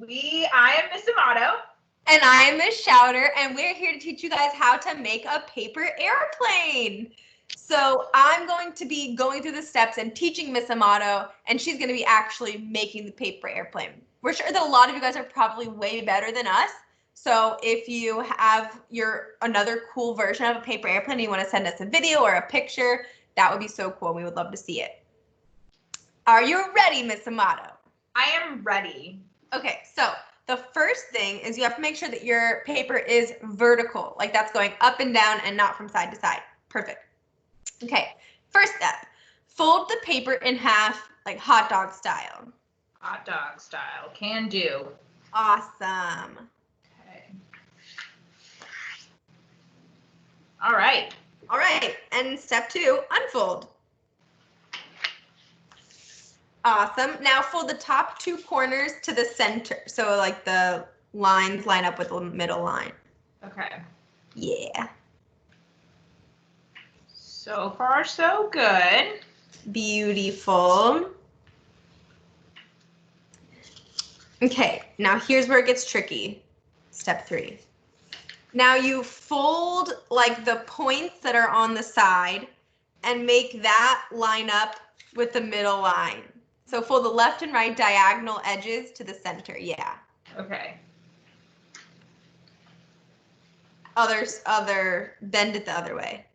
I am Miss Amato. And I am Miss Schauder, and we're here to teach you guys how to make a paper airplane. So I'm going to be going through the steps and teaching Miss Amato, and she's going to be actually making the paper airplane. We're sure that a lot of you guys are probably way better than us. So if you have another cool version of a paper airplane and you want to send us a video or a picture, that would be so cool. We would love to see it. Are you ready, Miss Amato? I am ready. Okay, so the first thing is you have to make sure that your paper is vertical, like that's going up and down and not from side to side. Perfect. Okay, first step, fold the paper in half like hot dog style. Hot dog style, can do. Awesome. Okay. All right. All right, and step 2, unfold. Awesome. Now fold the top 2 corners to the center. So like the lines line up with the middle line. Okay. Yeah. So far, so good. Beautiful. Okay, now here's where it gets tricky. Step 3. Now you fold like the points that are on the side and make that line up with the middle line. So fold the left and right diagonal edges to the center. Yeah. Okay. Bend it the other way.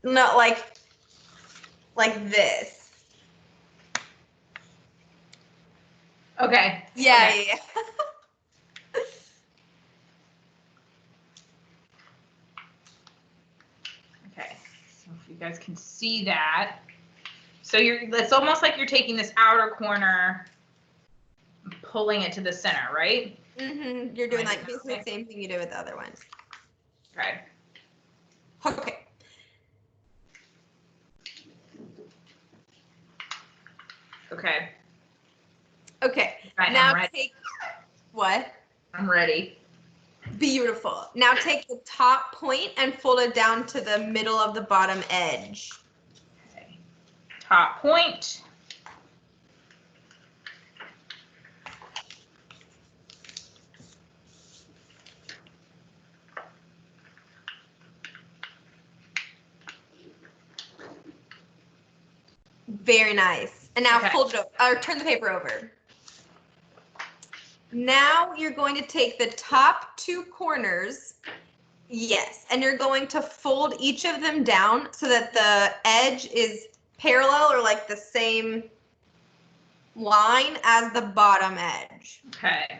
Not like this. Okay. Yeah, okay. yeah. Okay. So if you guys can see that. So it's almost like you're taking this outer corner, pulling it to the center, right? Mm-hmm. You're doing like basically the same thing you did with the other ones. Okay. Okay. Okay. Okay. Right, now I'm ready. take what? I'm ready. Beautiful. Now take the top point and fold it down to the middle of the bottom edge. Okay. Top point. Very nice. And now fold it over, or turn the paper over. Now you're going to take the top 2 corners, yes, and you're going to fold each of them down so that the edge is parallel or like the same line as the bottom edge. Okay.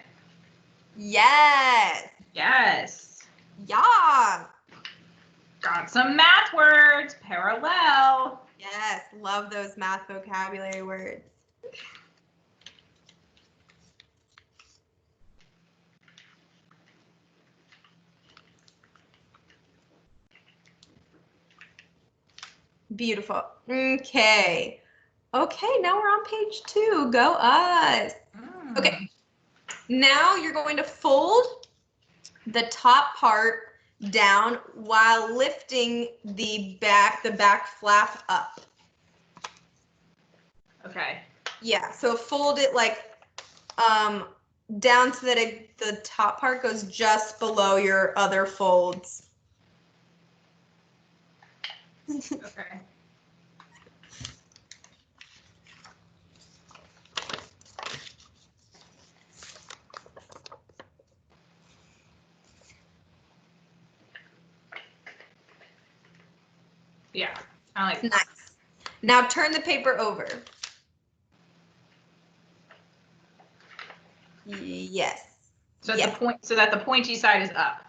Yes. Yes. Yeah. Got some math words. Parallel. Yes, love those math vocabulary words. Beautiful. Okay. Okay, now we're on page 2. Go us. Okay. Now you're going to fold the top part down while lifting the back flap up. Okay. Yeah, so fold it like down so that the top part goes just below your other folds. Okay. Yeah, I like that. Nice. Now turn the paper over. Yes. So yes. so that the pointy side is up.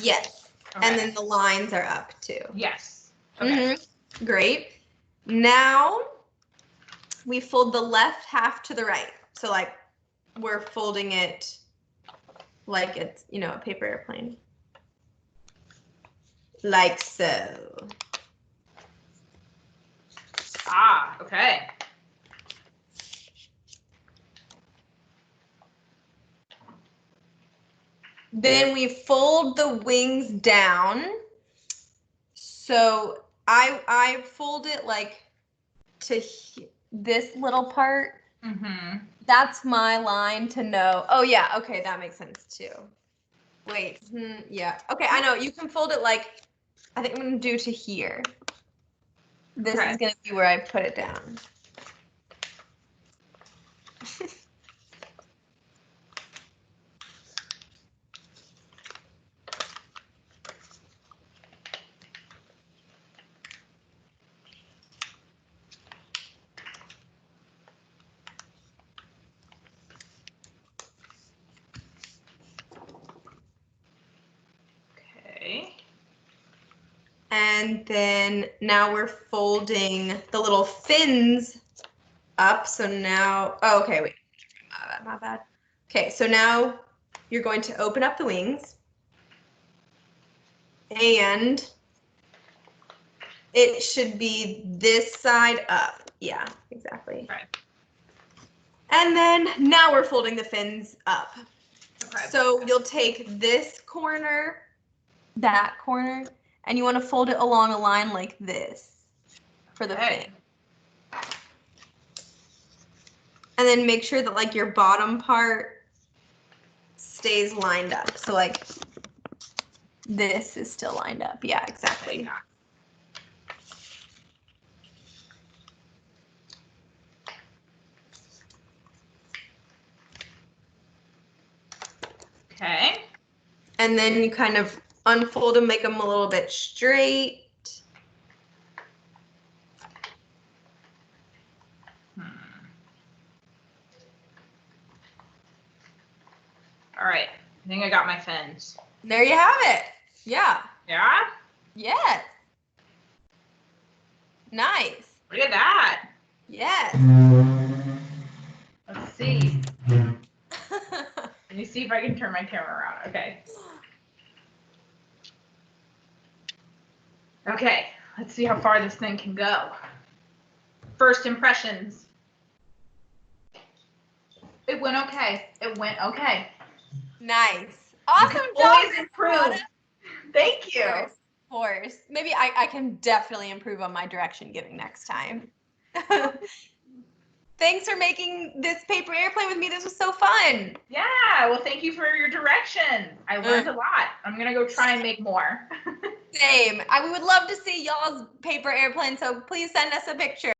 Yes. Okay. And then the lines are up too. Yes. Okay. Mm-hmm. Great. Now we fold the left half to the right. So like we're folding it like it's, a paper airplane. Like so. Ah, okay. Then we fold the wings down. So I fold it like to this little part. Mm-hmm. that's my line to know. Oh yeah, okay, that makes sense too. Wait, yeah. Okay, I know. You can fold it like, I think I'm gonna do to here. This Okay. is gonna be where I put it down. Okay. And then now we're folding the little fins up. So now, oh, okay, wait, my bad. Okay, so now you're going to open up the wings. And it should be this side up. Yeah, exactly. Okay. And then now we're folding the fins up. Okay. So you'll take this corner, that corner, and you want to fold it along a line like this for the fin. And then make sure that like your bottom part stays lined up. So like this is still lined up. Yeah, exactly. Okay. And then you kind of unfold them, make them a little bit straight. All right. I think I got my fins. There you have it. Yeah. Yeah? Yes. Nice. Look at that. Yes. Let's see. Let me see if I can turn my camera around. Okay. Okay. Let's see how far this thing can go. First impressions. It went okay. It went okay. Nice. Awesome You can job. always improve. Thank you. Of course. Maybe I can definitely improve on my direction giving next time. Thanks for making this paper airplane with me. This was so fun. Yeah. Well, thank you for your direction. I learned a lot. I'm going to go try and make more. Same. We would love to see y'all's paper airplane, so please send us a picture.